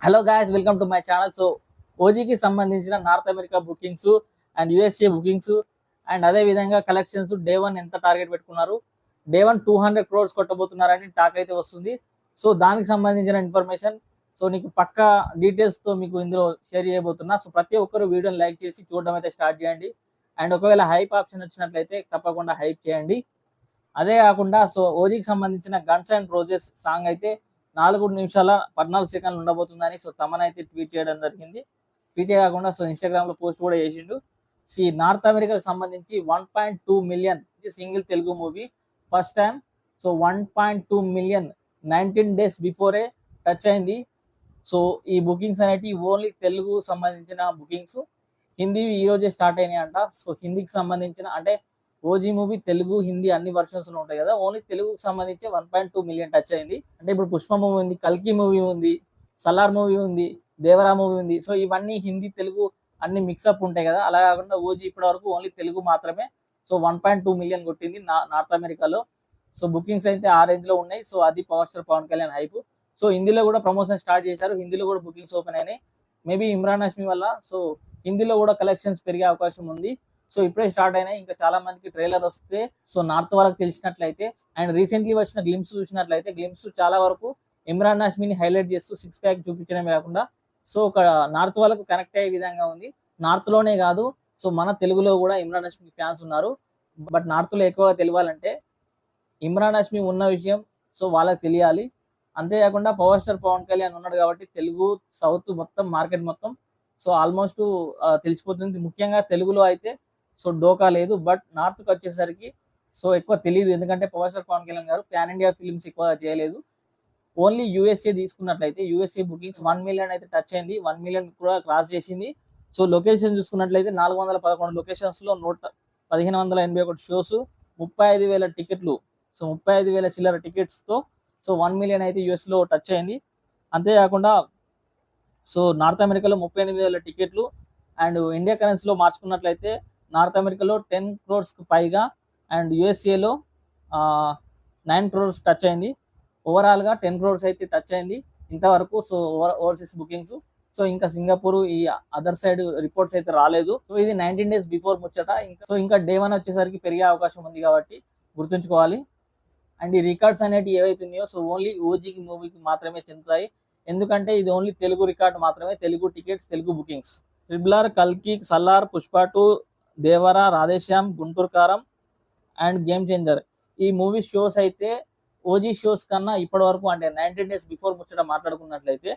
Hello guys, welcome to my channel. So ఓజీకి సంబంధించిన north America bookings and USA bookings and అదే విధంగా collections day one ఎంత target పెట్టుకున్నారు, డే వన్ 200 crores కొట్టబోతున్నారని టాక్ అయితే వస్తుంది. సో దానికి సంబంధించిన ఇన్ఫర్మేషన్ నీకు పక్కా డీటెయిల్స్తో మీకు ఇందులో షేర్ చేయబోతున్నా. సో ప్రతి ఒక్కరు వీడియోని లైక్ చేసి చూడడం అయితే స్టార్ట్ చేయండి. అండ్ ఒకవేళ హైప్ ఆప్షన్ వచ్చినట్లయితే తప్పకుండా హైప్ చేయండి. అదే కాకుండా ఓజీకి సంబంధించిన గన్స్ అండ్ రోజెస్ సాంగ్ అయితే 4 నిమిషాల 14 సెకండ్లు ఉండబోతుందని తమన్ అయితే ట్వీట్ చేయడం జరిగింది. ట్వీటే కాకుండా ఇన్స్టాగ్రామ్ లో పోస్ట్ కూడా చేసిండు. నార్త్ అమెరికాకి సంబంధించి 1.2 million single Telugu movie first time. 1.2 million 19 days before touch అయింది. ఈ బుకింగ్స్ అనేటివి ఓన్లీ తెలుగు సంబంధించిన బుకింగ్స్. హిందీ ఈ రోజే స్టార్ట్ అయినాయి అంట. హిందీకి సంబంధించిన అంటే ఓజీ మూవీ తెలుగు హిందీ అన్ని వర్షన్స్ లో ఉంటాయి కదా, ఓన్లీ తెలుగుకి సంబంధించి 1.2 మిలియన్ టచ్ అయింది. అంటే ఇప్పుడు పుష్ప మూవీ ఉంది, కల్కి మూవీ ఉంది, సలార్ మూవీ ఉంది, దేవరా మూవీ ఉంది. ఇవన్నీ హిందీ తెలుగు అన్ని మిక్సప్ ఉంటాయి కదా. అలా కాకుండా ఓజీ ఇప్పటి వరకు ఓన్లీ తెలుగు మాత్రమే 1.2 మిలియన్ కొట్టింది నార్త్ అమెరికాలో. బుకింగ్స్ అయితే ఆ రేంజ్ లో ఉన్నాయి. అది power star Pawan Kalyan hype. హిందీలో కూడా ప్రమోషన్ స్టార్ట్ చేశారు. హిందీలో కూడా బుకింగ్స్ ఓపెన్ అయినాయి. మేబీ ఇమ్రాన్ హష్మి వల్ల హిందీలో కూడా కలెక్షన్స్ పెరిగే అవకాశం ఉంది. ఇప్పుడే స్టార్ట్ అయినాయి. ఇంకా చాలా మందికి ట్రైలర్ వస్తే నార్త్ వాళ్ళకి తెలిసినట్లయితే అండ్ రీసెంట్లీ వచ్చిన గ్లిమ్స్ చూసినట్లయితే గ్లిమ్స్ చాలా వరకు ఇమ్రాన్ హాష్మిని హైలైట్ చేస్తూ 6 ప్యాక్ చూపించడమే కాకుండా ఒక నార్త్ వాళ్ళకు కనెక్ట్ అయ్యే విధంగా ఉంది. నార్త్ లోనే కాదు, మన తెలుగులో కూడా ఇమ్రాన్ హాష్మి ఫ్యాన్స్ ఉన్నారు. బట్ నార్త్ లో ఎక్కువగా తెలియాలంటే ఇమ్రాన్ హాష్మి ఉన్న విషయం వాళ్ళకి తెలియాలి. అంతేకాకుండా పవర్ స్టార్ పవన్ కళ్యాణ్ ఉన్నాడు కాబట్టి తెలుగు సౌత్ మొత్తం మార్కెట్ మొత్తం ఆల్మోస్ట్ తెలిసిపోతుంది. ముఖ్యంగా తెలుగులో అయితే డోకా లేదు. బట్ నార్త్కి వచ్చేసరికి ఎక్కువ తెలియదు. ఎందుకంటే పవర్ స్టార్ పవన్ కళ్యాణ్ గారు ప్యాన్ ఇండియా ఫిల్మ్స్ ఎక్కువ చేయలేదు. ఓన్లీ యూఎస్ఏ తీసుకున్నట్లయితే యూఎస్ఏ బుకింగ్స్ 1 మిలియన్ అయితే టచ్ అయింది. 1 మిలియన్ కూడా క్రాస్ చేసింది. లొకేషన్ చూసుకున్నట్లయితే 411 లొకేషన్స్ లో 1581 షోస్, 35,000 టికెట్లు, 35,000 చిల్లర టికెట్స్ తో 1 మిలియన్ అయితే యుఎస్ లో టచ్ అయింది. అంతేకాకుండా నార్త్ అమెరికాలో 38,000 టికెట్లు అండ్ ఇండియా కరెన్సీలో మార్చుకున్నట్లయితే నార్త్ అమెరికాలో 10 crores పైగా అండ్ యుఎస్ఏలో 9 crores టచ్ అయింది. ఓవరాల్గా 10 crores అయితే టచ్ అయింది ఇంతవరకు. Overseas bookings. ఇంకా సింగపూర్ ఈ అదర్ సైడ్ రిపోర్ట్స్ అయితే రాలేదు. ఇది 19 days బిఫోర్ ముచ్చట. ఇంకా డే వన్ వచ్చేసరికి పెరిగే అవకాశం ఉంది కాబట్టి గుర్తుంచుకోవాలి. అండ్ ఈ రికార్డ్స్ అనేవి ఏవైతే ఉన్నాయో ఓన్లీ ఓజీకి మూవీకి మాత్రమే చెందుతాయి. ఎందుకంటే ఇది ఓన్లీ తెలుగు రికార్డ్ మాత్రమే, Telugu tickets, Telugu bookings. Triple కల్కి, సలార్, పుష్ప 2, దేవరా, రాధేశ్యామ్, గుంటూరు కారం అండ్ గేమ్ చేంజర్ ఈ మూవీ షోస్ అయితే ఓజీ షోస్ కన్నా ఇప్పటి వరకు అంటే 19 days బిఫోర్ ముచ్చట మాట్లాడుకున్నట్లయితే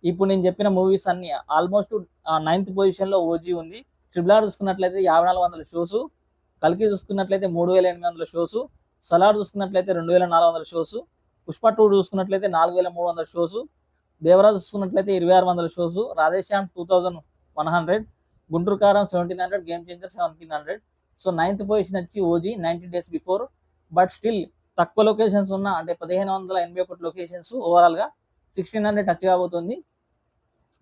ఇప్పుడు నేను చెప్పిన మూవీస్ అన్ని ఆల్మోస్ట్ 9th పొజిషన్ లో ఓజీ ఉంది. ట్రిబుల్ చూసుకున్నట్లయితే 5400 షోస్, కల్కి చూసుకున్నట్లయితే 3800 షోస్, సలార్ చూసుకున్నట్లయితే 2400 షోస్, పుష్ప 2 చూసుకున్నట్లయితే 4300 షోస్, దేవరాజ్ చూసుకున్నట్లయితే 2600 షోస్, రాధేశ్యామ్ 2100, గుంటూరు కారం 1700, గేమ్ చేంజర్ 1700. 9th పొజిషన్ వచ్చి OG 90 days before. But still తక్కువ లొకేషన్స్ ఉన్న అంటే 1581 లొకేషన్స్ ఓవరాల్ గా 1600 టచ్ కాబోతుంది.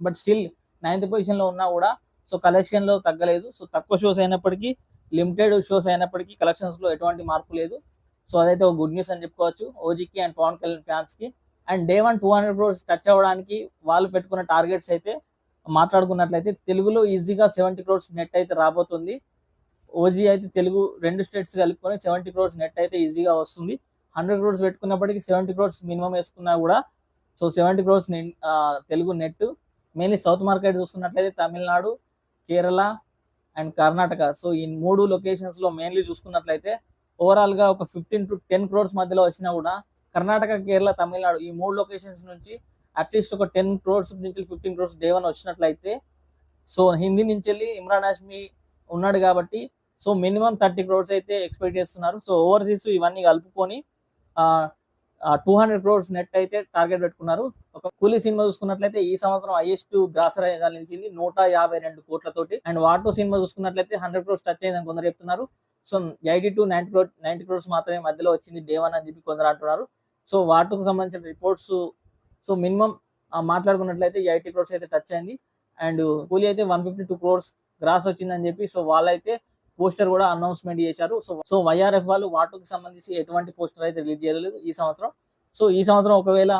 బట్ స్టిల్ 9th పొజిషన్ లో ఉన్నా కూడా కలెక్షన్ లో తగ్గలేదు. తక్కువ షోస్ అయినప్పటికీ, లిమిటెడ్ షోస్ అయినప్పటికీ కలెక్షన్స్ లో ఎటువంటి మార్పు లేదు. అదైతే ఒక గుడ్ న్యూస్ అని చెప్పుకోవచ్చు ఓజీకి అండ్ పవన్ కళ్యాణ్ ఫ్యాన్స్ కి. And day one 200 crores touch అవ్వడానికి వాళ్ళు పెట్టుకున్న టార్గెట్స్ అయితే మాట్లాడుకున్నట్లయితే తెలుగులో ఈజీగా 70 crores నెట్ అయితే రాబోతుంది. ఓజీ అయితే తెలుగు 2 స్టేట్స్ కలుపుకొని 70 crores నెట్ అయితే ఈజీగా వస్తుంది. 100 crores పెట్టుకున్నప్పటికీ 70 crores మినిమం వేసుకున్నా కూడా 70 crores Telugu net. Mainly south market చూసుకున్నట్లయితే తమిళనాడు, కేరళ అండ్ కర్ణాటక. ఈ 3 లొకేషన్స్ లో మెయిన్లీ చూసుకున్నట్లయితే ఓవరాల్ గా ఒక 15 to 10 crores మధ్యలో వచ్చినా కూడా కర్ణాటక, కేరళ, తమిళనాడు ఈ 3 లొకేషన్స్ నుంచి అట్లీస్ట్ ఒక 10 crores నుంచి 15 crores డే వన్ వచ్చినట్లయితే హిందీ నుంచి వెళ్ళి ఇమ్రాన్ హాష్మి ఉన్నాడు కాబట్టి మినిమం 30 crores అయితే ఎక్స్పెక్ట్ చేస్తున్నారు. ఓవర్సీస్ ఇవన్నీ కలుపుకొని 200 crores నెట్ అయితే టార్గెట్ పెట్టుకున్నారు. ఒక కూలీ సినిమా చూసుకున్నట్లయితే ఈ సంవత్సరం హైయెస్ట్ గ్రాసర్ నిలిచింది 152 కోట్లతోటి. అండ్ వాటో సినిమా చూసుకున్నట్లయితే 100 crores టచ్ అయిందని కొందరు చెప్తున్నారు. 80 to 90 crores మాత్రమే మధ్యలో వచ్చింది డే వన్ అని చెప్పి కొందరు అంటున్నారు. వాటికి సంబంధించిన రిపోర్ట్స్ మినిమం మాట్లాడుకున్నట్లయితే 80 crores అయితే టచ్ అయింది. అండ్ కూలీ అయితే 152 crores గ్రాస్ వచ్చిందని చెప్పి వాళ్ళైతే పోస్టర్ కూడా అనౌన్స్మెంట్ చేశారు. వైఆర్ఎఫ్ వాళ్ళు వాటికి సంబంధించి ఎటువంటి పోస్టర్ అయితే రిలీజ్ చేయలేదు ఈ సంవత్సరం. ఈ సంవత్సరం ఒకవేళ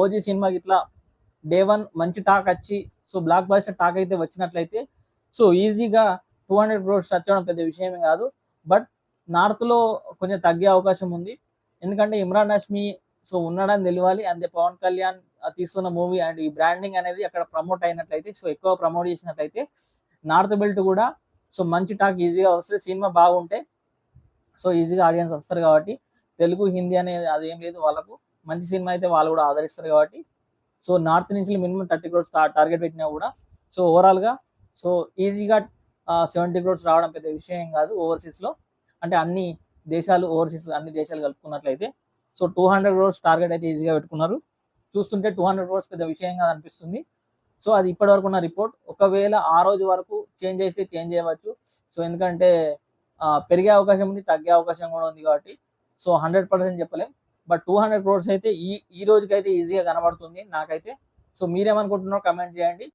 ఓజీ సినిమాకి ఇట్లా డే వన్ మంచి టాక్ వచ్చి సో బ్లాక్ బస్టర్ టాక్ అయితే వచ్చినట్లయితే సో ఈజీగా 200 crores టచ్ అవ్వడం పెద్ద విషయమే కాదు. బట్ నార్త్లో కొంచెం తగ్గే అవకాశం ఉంది. ఎందుకంటే ఇమ్రాన్ హష్మి సో ఉన్నాడని తెలియాలి. అంతే పవన్ కళ్యాణ్ తీస్తున్న మూవీ అండ్ ఈ బ్రాండింగ్ అనేది అక్కడ ప్రమోట్ అయినట్లయితే సో ఎక్కువ ప్రమోట్ చేసినట్లయితే నార్త్ బెల్ట్ కూడా సో మంచి టాక్ ఈజీగా వస్తుంది. సినిమా బాగుంటే సో ఈజీగా ఆడియన్స్ వస్తారు కాబట్టి తెలుగు హిందీ అనేది అదేం లేదు, వాళ్ళకు మంచి సినిమా అయితే వాళ్ళు కూడా ఆదరిస్తారు కాబట్టి సో నార్త్ నుంచి మినిమం 30 crores టార్గెట్ పెట్టినా కూడా సో ఓవరాల్గా సో ఈజీగా 70 crores రావడం పెద్ద విషయం ఏం కాదు ఓవర్సీస్లో. అంటే అన్ని దేశాలు ఓవర్సీస్ అన్ని దేశాలు కలుపుకున్నట్లయితే సో 200 crores టార్గెట్ అయితే ఈజీగా పెట్టుకున్నారు. చూస్తుంటే 200 crores పెద్ద విషయం కాదు అనిపిస్తుంది. సో అది ఇప్పటి వరకు ఉన్న రిపోర్ట్. ఒకవేళ ఆ రోజు వరకు చేంజ్ అయితే చేంజ్ చేయవచ్చు. సో ఎందుకంటే పెరిగే అవకాశం ఉంది, తగ్గే అవకాశం కూడా ఉంది కాబట్టి సో 100% చెప్పలేం. బట్ 200 crores అయితే ఈ రోజుకైతే ఈజీగా కనబడుతుంది నాకైతే. సో మీరేమనుకుంటున్నారో కమెంట్ చేయండి.